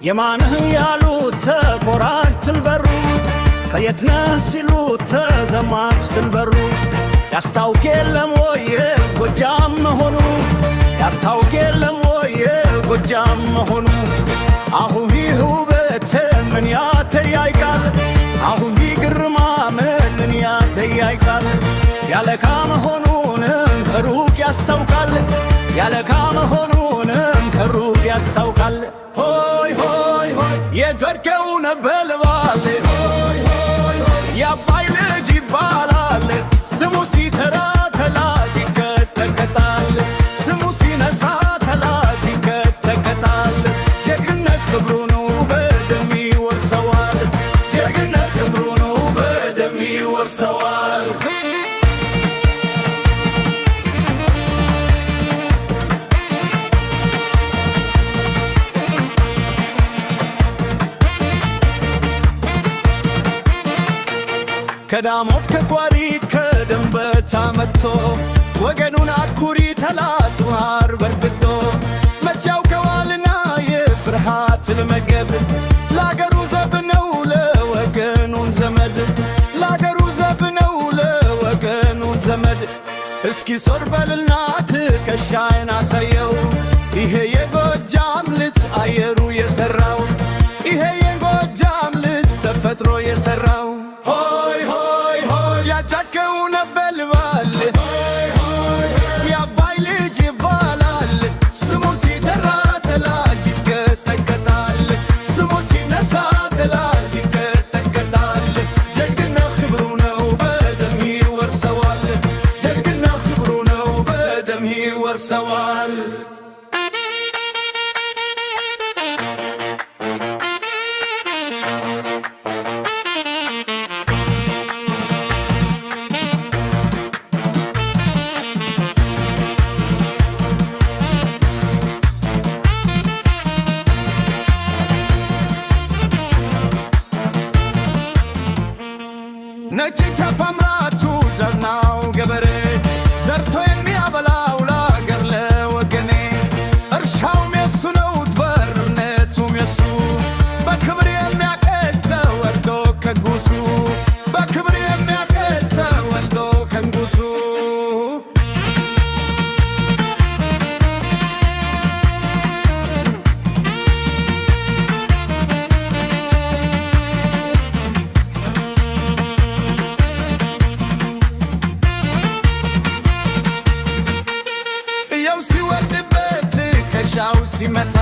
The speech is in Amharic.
የማንህ ያሉት ተቆራጭ ድንበሩ ከየት ነህ ሲሉት ተዘማች ድንበሩ ያስታውቅ የለም ወይ ጎጃም መሆኑ ያስታውቅ የለም ወይ ጎጃም መሆኑ አሁን ይህ ውበት ምን ያተያይቃል አሁን ይህ ግርማ ምን ያተያይቃል ያለካ መሆኑን ከሩቅ ያስታውቃል ያለካ መሆኑን ከሩቅ ያስታውቃል ሆይ ሆይ ሆይ የዘርከው ነበልባል ሆይ ሆይ ሆይ የአባይ ልጅ ይባላል ስሙ ሲጠራ ተላት ይቀጠቀጣል ስሙ ሲነሳ ተላት ይቀጠቀጣል ጀግንነት ክብሩ ነው በደም ይወርሰዋል ጀግንነት ክብሩ ነው በደም ይወርሰዋል ከዳሞት ከቋሪት ከደንበታ መጥቶ ወገኑን አኩሪ ተላት ማር በርብቶ መቻው ከዋልና የፍርሃት ልመገብ ለአገሩ ዘብ ነው ለወገኑን ዘመድ ለአገሩ ዘብ ነው ለወገኑን ዘመድ እስኪ ሶር በልና ትከሻዬን አሳየው ይሄ የጎጃም ልጅ አየሩ የሠራው ይሄ የጎጃም ልጅ ተፈጥሮ የሠራው ሆይ ሆይ ሆይ ያጫከው ነበልባል የአባይ ልጅ ይባላል ስሙ ሲጠራ ተላት ይቀጠቀጣል ስሙ ሲነሳ ተላት ይቀጠቀጣል ጀግንነት ክብሩ ነው በደም ይወርሰዋል ጀግንነት ክብሩ ነው በደም ይወርሰዋል ነጭ ተፈምራቱ ጀግናው ገበሬ ዘርቶ የሚያበላው ለአገር ለወገኔ እርሻውም የሱ ነው በርነቱም የሱ በክብር የሚያቀት ወልዶ ከንጉሱ በክብር የሚያቀት ወልዶ ከንጉሱ ሲወድበት ከሻው ሲመታ